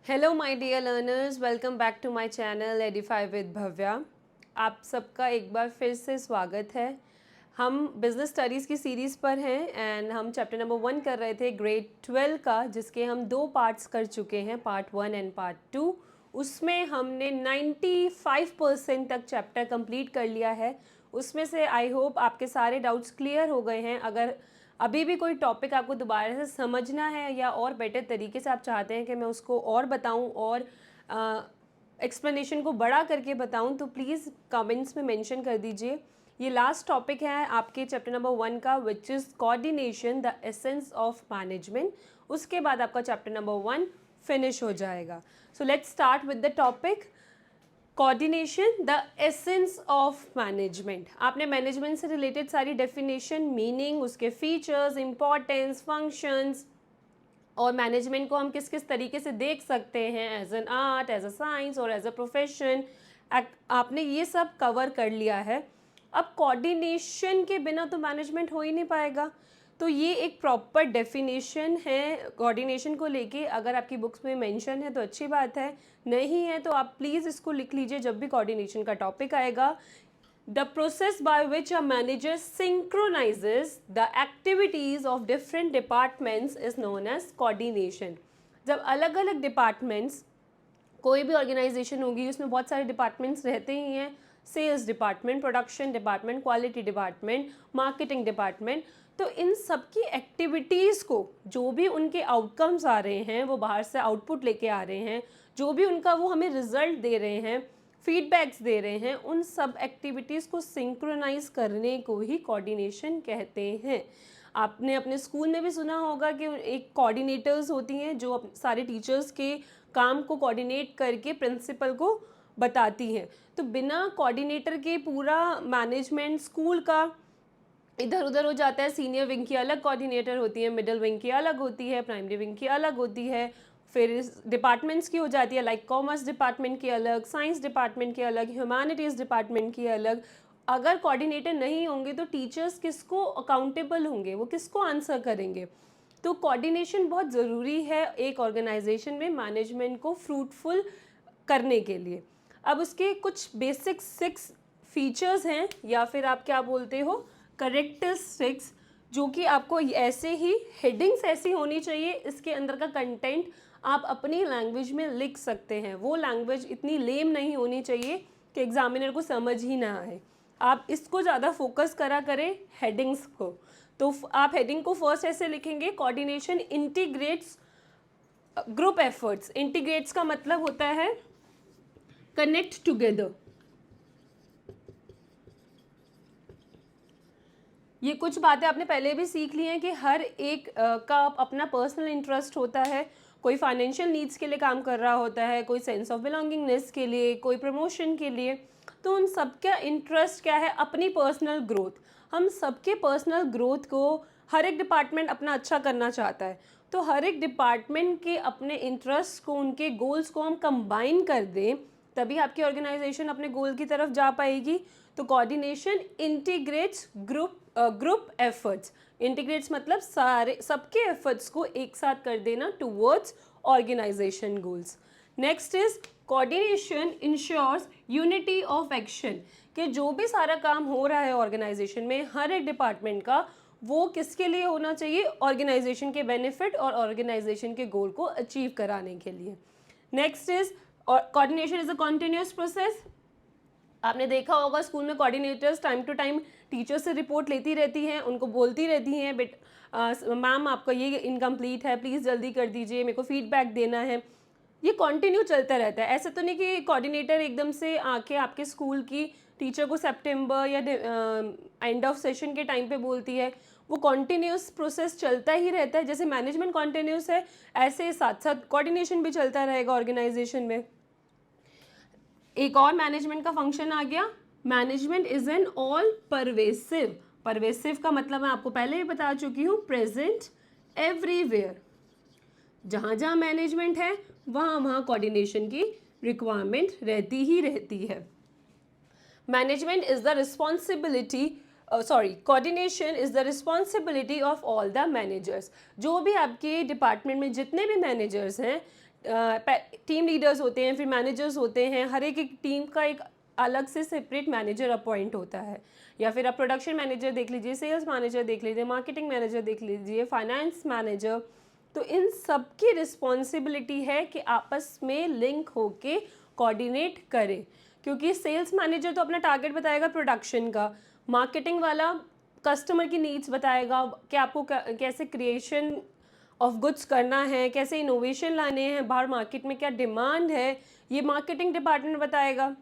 Hello my dear learners, welcome back to my channel Edify with Bhavya. आप सबका एक बार फिर से स्वागत है। हम बिज़नेस स्टडीज़ की सीरीज़ पर हैं एंड हम चैप्टर नंबर 1 कर रहे थे ग्रेड 12 का, जिसके हम 2 पार्ट्स कर चुके हैं, पार्ट 1 एंड पार्ट 2। उसमें हमने 95% तक चैप्टर कंप्लीट कर लिया है। उसमें से आई होप आपके सारे डाउट्स क्लियर हो गए हैं। अगर अभी भी कोई टॉपिक आपको दोबारा से समझना है या और बेटर तरीके से आप चाहते हैं कि मैं उसको और बताऊं और एक्सप्लेनेशन को बड़ा करके बताऊं, तो प्लीज़ कमेंट्स में मेंशन कर दीजिए। ये लास्ट टॉपिक है आपके चैप्टर नंबर 1 का, which is coordination the essence of management. उसके बाद आपका चैप्टर नंबर 1 फिनिश हो जाएगा। So let's start with the topic coordination the essence of management. आपने मैनेजमेंट से रिलेटेड सारी डेफिनेशन, मीनिंग, उसके फीचर्स, इंपॉर्टेंस, फंक्शंस और मैनेजमेंट को हम किस किस तरीके से देख सकते हैं, as an art, as a science और एज अ प्रोफेशन, आपने ये सब कवर कर लिया है। अब कोऑर्डिनेशन के बिना तो मैनेजमेंट हो ही नहीं पाएगा। तो ये एक प्रॉपर डेफिनेशन है कोऑर्डिनेशन को लेके। अगर आपकी बुक्स में मेंशन है तो अच्छी बात है, नहीं है तो आप प्लीज़ इसको लिख लीजिए जब भी कोऑर्डिनेशन का टॉपिक आएगा। The process by which a manager synchronizes the activities of different departments is known as coordination। जब अलग अलग डिपार्टमेंट्स, कोई भी ऑर्गेनाइजेशन होगी उसमें बहुत सारे डिपार्टमेंट्स रहते ही हैं, sales department, production department, quality department, marketing department. तो इन सब की एक्टिविटीज़ को, जो भी उनके आउटकम्स आ रहे हैं, वो बाहर से आउटपुट लेके आ रहे हैं, जो भी उनका वो हमें रिजल्ट दे रहे हैं, फीडबैक्स दे रहे हैं, उन सब एक्टिविटीज़ को सिंक्रोनाइज करने को ही कोऑर्डिनेशन कहते हैं। आपने अपने स्कूल में भी सुना होगा कि एक कोऑर्डिनेटर्स होती हैं जो सारे टीचर्स के काम को कोऑर्डिनेट करके प्रिंसिपल को बताती हैं। तो बिना कोऑर्डिनेटर के पूरा मैनेजमेंट स्कूल का इधर उधर हो जाता है। सीनियर विंग की अलग कोऑर्डिनेटर होती है, मिडिल विंग की अलग होती है, प्राइमरी विंग की अलग होती है, फिर डिपार्टमेंट्स की हो जाती है, लाइक कॉमर्स डिपार्टमेंट की अलग, साइंस डिपार्टमेंट की अलग, ह्यूमैनिटीज़ डिपार्टमेंट की अलग। अगर कोऑर्डिनेटर नहीं होंगे तो टीचर्स किसको अकाउंटेबल होंगे, वो किसको आंसर करेंगे। तो कोऑर्डिनेशन बहुत ज़रूरी है एक ऑर्गेनाइजेशन में मैनेजमेंट को फ्रूटफुल करने के लिए। अब उसके कुछ बेसिक 6 फीचर्स हैं, या फिर आप क्या बोलते हो, करेक्टरिस्टिक्स, जो कि आपको ऐसे ही हेडिंग्स ऐसी होनी चाहिए, इसके अंदर का कंटेंट आप अपनी लैंग्वेज में लिख सकते हैं। वो लैंग्वेज इतनी लेम नहीं होनी चाहिए कि एग्जामिनर को समझ ही ना आए। आप इसको ज़्यादा फोकस करा करें, हेडिंग्स को। तो आप हेडिंग को फर्स्ट ऐसे लिखेंगे, coordination integrates group efforts. Integrates का मतलब होता है कनेक्ट टुगेदर। ये कुछ बातें आपने पहले भी सीख ली हैं कि हर एक का अपना पर्सनल इंटरेस्ट होता है। कोई फाइनेंशियल नीड्स के लिए काम कर रहा होता है, कोई सेंस ऑफ बिलोंगिंगनेस के लिए, कोई प्रमोशन के लिए। तो उन सबका इंटरेस्ट क्या है? अपनी पर्सनल ग्रोथ। हम सबके पर्सनल ग्रोथ को हर एक डिपार्टमेंट अपना अच्छा करना चाहता है। तो हर एक डिपार्टमेंट के अपने इंटरेस्ट को, उनके गोल्स को हम कंबाइन कर दें, तभी आपकी ऑर्गेनाइजेशन अपने गोल की तरफ जा पाएगी। तो coordination integrates group efforts. Integrates मतलब सारे सबके एफर्ट्स को एक साथ कर देना towards organization goals. Next is coordination ensures unity of action, कि जो भी सारा काम हो रहा है ऑर्गेनाइजेशन में, हर एक डिपार्टमेंट का, वो किसके लिए होना चाहिए? ऑर्गेनाइजेशन के बेनिफिट और ऑर्गेनाइजेशन के गोल को अचीव कराने के लिए। Next is coordination is a continuous process. आपने देखा होगा स्कूल में coordinators time to time teacher से रिपोर्ट लेती रहती हैं, उनको बोलती रहती हैं, बेट मैम आपका ये इनकम्प्लीट है, प्लीज़ जल्दी कर दीजिए, मेरे को फीडबैक देना है। ये कंटिन्यू चलता रहता है। ऐसा तो नहीं कि कोऑर्डिनेटर एकदम से आके आपके स्कूल की टीचर को सितंबर या एंड ऑफ सेशन के टाइम पे बोलती है। वो कॉन्टीन्यूस प्रोसेस चलता ही रहता है। जैसे मैनेजमेंट कॉन्टीन्यूस है, ऐसे साथ साथ कोऑर्डिनेशन भी चलता रहेगा ऑर्गेनाइजेशन में। एक और मैनेजमेंट का फंक्शन आ गया, management is an all pervasive. Pervasive का मतलब मैं आपको पहले ही बता चुकी हूँ, प्रेजेंट एवरीवेयर। जहाँ जहाँ मैनेजमेंट है वहाँ वहाँ कोऑर्डिनेशन की रिक्वायरमेंट रहती ही रहती है। Management is the responsibility coordination is the responsibility of all the managers. जो भी आपके डिपार्टमेंट में जितने भी मैनेजर्स हैं, टीम लीडर्स होते हैं, फिर मैनेजर्स होते हैं, हर एक टीम का एक अलग से सेपरेट मैनेजर अपॉइंट होता है। या फिर आप प्रोडक्शन मैनेजर देख लीजिए, सेल्स मैनेजर देख लीजिए, मार्केटिंग मैनेजर देख लीजिए, फाइनेंस मैनेजर। तो इन सब की रिस्पॉन्सिबिलिटी है कि आपस में लिंक होके कोऑर्डिनेट करें, क्योंकि सेल्स मैनेजर तो अपना टारगेट बताएगा प्रोडक्शन का, मार्केटिंग वाला कस्टमर की नीड्स बताएगा कि आपको कैसे क्रिएशन ऑफ गुड्स करना है, कैसे इनोवेशन लाने हैं, बाहर मार्केट में क्या डिमांड है, ये मार्केटिंग डिपार्टमेंट बताएगा।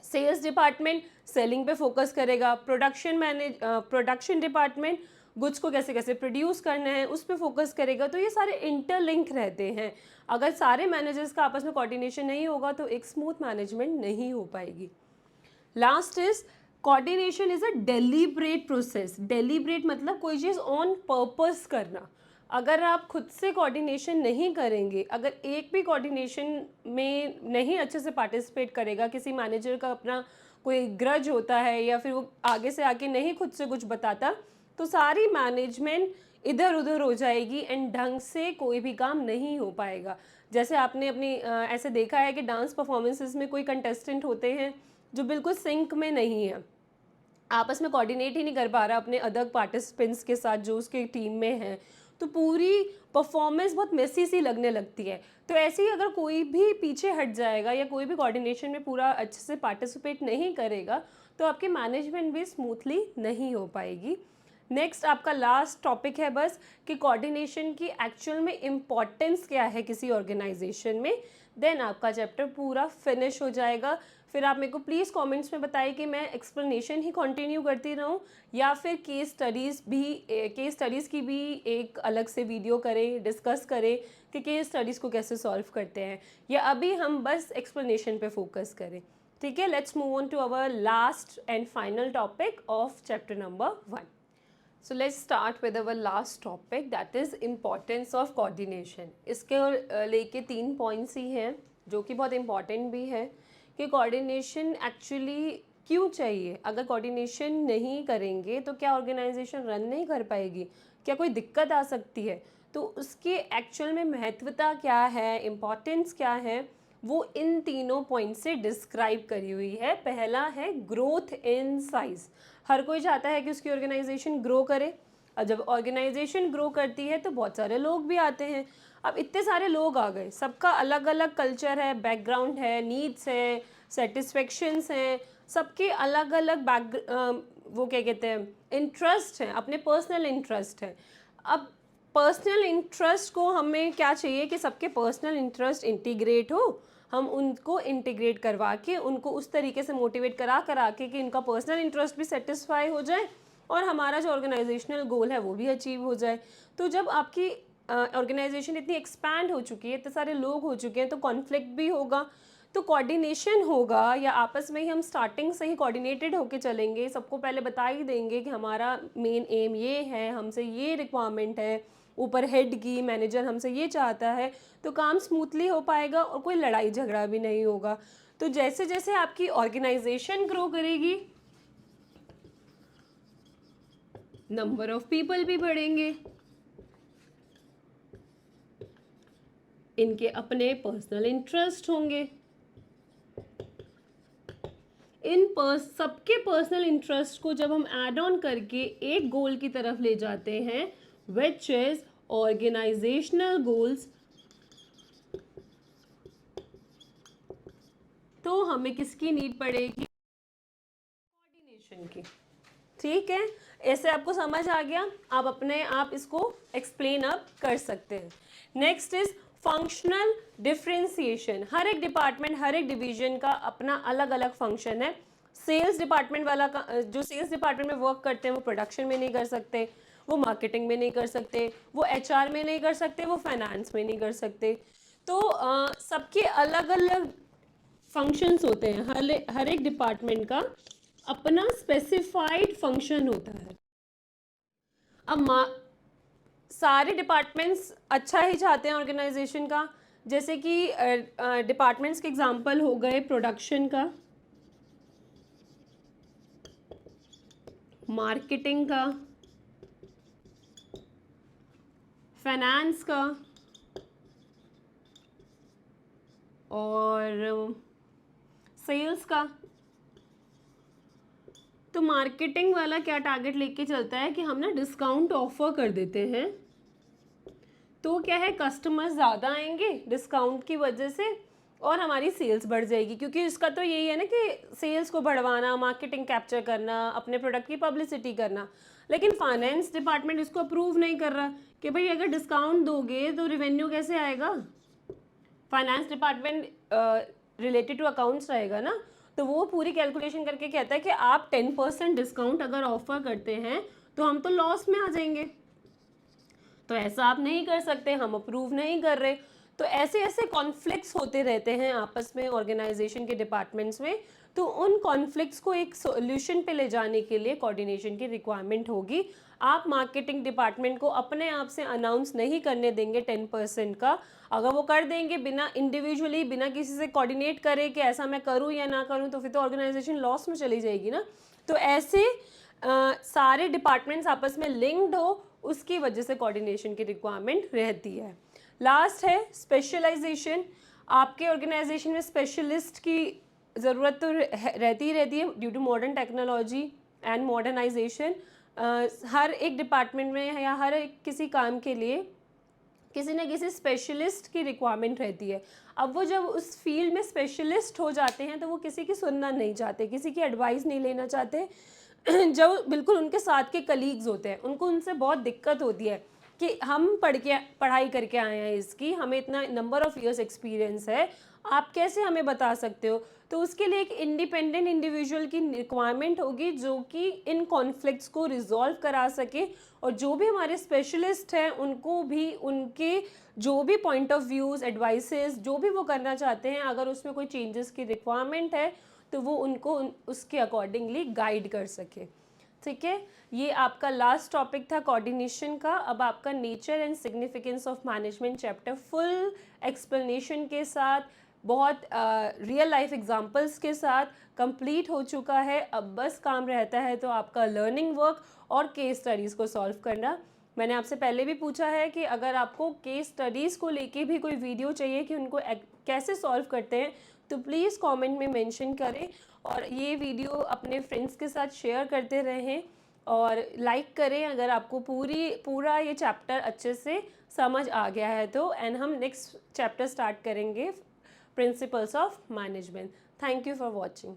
सेल्स डिपार्टमेंट सेलिंग पे फोकस करेगा, प्रोडक्शन डिपार्टमेंट गुड्स को कैसे कैसे प्रोड्यूस करना है उस पर फोकस करेगा। तो ये सारे इंटरलिंक रहते हैं। अगर सारे मैनेजर्स का आपस में कोऑर्डिनेशन नहीं होगा तो एक स्मूथ मैनेजमेंट नहीं हो पाएगी। Last is coordination is a deliberate process. Deliberate मतलब कोई चीज़ ऑन पर्पस करना। अगर आप खुद से कोऑर्डिनेशन नहीं करेंगे, अगर एक भी कोऑर्डिनेशन में नहीं अच्छे से पार्टिसिपेट करेगा, किसी मैनेजर का अपना कोई ग्रज होता है या फिर वो आगे से आके नहीं खुद से कुछ बताता, तो सारी मैनेजमेंट इधर उधर हो जाएगी एंड ढंग से कोई भी काम नहीं हो पाएगा। जैसे आपने अपनी ऐसे देखा है कि डांस परफॉर्मेंसेस में कोई कंटेस्टेंट होते हैं जो बिल्कुल सिंक में नहीं है, आपस में कोऑर्डिनेट ही नहीं कर पा रहा अपने अदर पार्टिसिपेंट्स के साथ जो उसके टीम में हैं, तो पूरी परफॉर्मेंस बहुत मेसी सी लगने लगती है। तो ऐसे ही अगर कोई भी पीछे हट जाएगा या कोई भी कोऑर्डिनेशन में पूरा अच्छे से पार्टिसिपेट नहीं करेगा तो आपकी मैनेजमेंट भी स्मूथली नहीं हो पाएगी। नेक्स्ट आपका लास्ट टॉपिक है बस कि कोऑर्डिनेशन की एक्चुअल में इम्पॉर्टेंस क्या है किसी ऑर्गेनाइजेशन में, देन आपका चैप्टर पूरा फिनिश हो जाएगा। फिर आप मेरे को प्लीज़ कमेंट्स में बताइए कि मैं एक्सप्लेनेशन ही कंटिन्यू करती रहूं या फिर केस स्टडीज़ की भी एक अलग से वीडियो करें, डिस्कस करें कि केस स्टडीज़ को कैसे सॉल्व करते हैं, या अभी हम बस एक्सप्लेनेशन पे फोकस करें। ठीक है, let's move on to our last and final topic of chapter number 1। So let's start with our last topic that is importance of coordination. इसके लेके 3 पॉइंट्स ही हैं जो कि बहुत इम्पॉर्टेंट भी है कि कोऑर्डिनेशन एक्चुअली क्यों चाहिए। अगर कोऑर्डिनेशन नहीं करेंगे तो क्या ऑर्गेनाइजेशन रन नहीं कर पाएगी, क्या कोई दिक्कत आ सकती है, तो उसके एक्चुअल में महत्वता क्या है, इम्पॉर्टेंस क्या है, वो इन तीनों पॉइंट से डिस्क्राइब करी हुई है। पहला है ग्रोथ इन साइज। हर कोई चाहता है कि उसकी ऑर्गेनाइजेशन ग्रो करे, और जब ऑर्गेनाइजेशन ग्रो करती है तो बहुत सारे लोग भी आते हैं। अब इतने सारे लोग आ गए, सबका अलग अलग कल्चर है, बैकग्राउंड है, नीड्स है, सेटिस्फेक्शंस हैं, सबके अलग अलग वो क्या कहते हैं, इंटरेस्ट हैं, अपने पर्सनल इंटरेस्ट हैं। अब पर्सनल इंटरेस्ट को हमें क्या चाहिए कि सबके पर्सनल इंटरेस्ट इंटीग्रेट हो, हम उनको इंटीग्रेट करवा के उनको उस तरीके से मोटिवेट करा के कि उनका पर्सनल इंटरेस्ट भी सेटिस्फाई हो जाए और हमारा जो ऑर्गेनाइजेशनल गोल है वो भी अचीव हो जाए। तो जब आपकी ऑर्गेनाइजेशन इतनी एक्सपैंड हो चुकी है, इतने सारे लोग हो चुके हैं, तो कॉन्फ्लिक्ट भी होगा, तो कोऑर्डिनेशन होगा, या आपस में ही हम स्टार्टिंग से ही कोऑर्डिनेटेड होके चलेंगे, सबको पहले बता ही देंगे कि हमारा मेन एम ये है, हमसे ये रिक्वायरमेंट है, ऊपर हेड की मैनेजर हमसे ये चाहता है, तो काम स्मूथली हो पाएगा और कोई लड़ाई झगड़ा भी नहीं होगा। तो जैसे जैसे आपकी ऑर्गेनाइजेशन ग्रो करेगी, नंबर ऑफ पीपल भी बढ़ेंगे, इनके अपने पर्सनल इंटरेस्ट होंगे, सबके पर्सनल इंटरेस्ट को जब हम ऐड ऑन करके एक गोल की तरफ ले जाते हैं विच इज ऑर्गेनाइजेशनल गोल्स, तो हमें किसकी नीड पड़ेगी, कोऑर्डिनेशन की। ठीक है, ऐसे आपको समझ आ गया, आप अपने आप इसको एक्सप्लेन अब कर सकते हैं। Next is functional differentiation. हर एक डिपार्टमेंट, हर एक डिवीजन का अपना अलग अलग फंक्शन है। सेल्स डिपार्टमेंट वाला का जो सेल्स डिपार्टमेंट में वर्क करते हैं वो प्रोडक्शन में नहीं कर सकते, वो मार्केटिंग में नहीं कर सकते, वो एचआर में नहीं कर सकते, वो फाइनेंस में नहीं कर सकते। तो सबके अलग अलग फंक्शंस होते हैं, हर एक डिपार्टमेंट का अपना स्पेसिफाइड फंक्शन होता है। अब सारे डिपार्टमेंट्स अच्छा ही चाहते हैं ऑर्गेनाइजेशन का, जैसे कि डिपार्टमेंट्स के एग्जांपल हो गए प्रोडक्शन का, मार्केटिंग का, फाइनेंस का, और सेल्स का, तो मार्केटिंग वाला क्या टारगेट लेके चलता है कि हम ना डिस्काउंट ऑफर कर देते हैं, तो क्या है कस्टमर्स ज़्यादा आएंगे डिस्काउंट की वजह से और हमारी सेल्स बढ़ जाएगी, क्योंकि इसका तो यही है ना कि सेल्स को बढ़वाना, मार्केटिंग कैप्चर करना, अपने प्रोडक्ट की पब्लिसिटी करना। लेकिन फाइनेंस डिपार्टमेंट इसको अप्रूव नहीं कर रहा कि भाई अगर डिस्काउंट दोगे तो रेवेन्यू कैसे आएगा। Finance department related to accounts रहेगा ना, तो वो पूरी कैलकुलेशन करके कहता है कि आप 10% डिस्काउंट अगर ऑफर करते हैं तो हम तो लॉस में आ जाएंगे, तो ऐसा आप नहीं कर सकते, हम अप्रूव नहीं कर रहे। तो ऐसे ऐसे कॉन्फ्लिक्ट्स होते रहते हैं आपस में ऑर्गेनाइजेशन के डिपार्टमेंट्स में। तो उन कॉन्फ्लिक्ट्स को एक सॉल्यूशन पे ले जाने के लिए कोऑर्डिनेशन की रिक्वायरमेंट होगी। आप मार्केटिंग डिपार्टमेंट को अपने आप से अनाउंस नहीं करने देंगे 10% का। अगर वो कर देंगे बिना इंडिविजुअली, बिना किसी से कोऑर्डिनेट करे कि ऐसा मैं करूँ या ना करूँ, तो फिर तो ऑर्गेनाइजेशन लॉस में चली जाएगी ना। तो ऐसे सारे डिपार्टमेंट्स आपस में लिंक्ड हो, उसकी वजह से कोऑर्डिनेशन की रिक्वायरमेंट रहती है। लास्ट है स्पेशलाइजेशन। आपके ऑर्गेनाइजेशन में स्पेशलिस्ट की ज़रूरत तो रहती ही रहती है due to modern technology and modernisation. हर एक डिपार्टमेंट में या हर एक किसी काम के लिए किसी न किसी स्पेशलिस्ट की रिक्वायरमेंट रहती है। अब वो जब उस फील्ड में स्पेशलिस्ट हो जाते हैं तो वो किसी की सुनना नहीं चाहते, किसी की एडवाइस नहीं लेना चाहते। जो बिल्कुल उनके साथ के कलीग्स होते हैं उनको उनसे बहुत दिक्कत होती है कि हम पढ़ाई करके आए हैं इसकी, हमें इतना नंबर ऑफ़ इयर्स एक्सपीरियंस है, आप कैसे हमें बता सकते हो। तो उसके लिए एक इंडिपेंडेंट इंडिविजुअल की रिक्वायरमेंट होगी जो कि इन कॉन्फ्लिक्ट्स को रिजॉल्व करा सके, और जो भी हमारे स्पेशलिस्ट हैं उनको भी उनके जो भी पॉइंट ऑफ व्यूज़, एडवाइसेस जो भी वो करना चाहते हैं, अगर उसमें कोई चेंजेस की रिक्वायरमेंट है तो वो उनको उसके अकॉर्डिंगली गाइड कर सके। ठीक है, ये आपका लास्ट टॉपिक था कोऑर्डिनेशन का। अब आपका nature and significance of management chapter full explanation के साथ, बहुत रियल लाइफ एग्जांपल्स के साथ कंप्लीट हो चुका है। अब बस काम रहता है तो आपका लर्निंग वर्क और केस स्टडीज़ को सॉल्व करना। मैंने आपसे पहले भी पूछा है कि अगर आपको केस स्टडीज़ को लेके भी कोई वीडियो चाहिए कि उनको कैसे सॉल्व करते हैं, तो प्लीज़ कमेंट में मेंशन करें, और ये वीडियो अपने फ्रेंड्स के साथ शेयर करते रहें और लाइक करें अगर आपको पूरा ये चैप्टर अच्छे से समझ आ गया है तो। एंड हम नेक्स्ट चैप्टर स्टार्ट करेंगे, principles of management. Thank you for watching.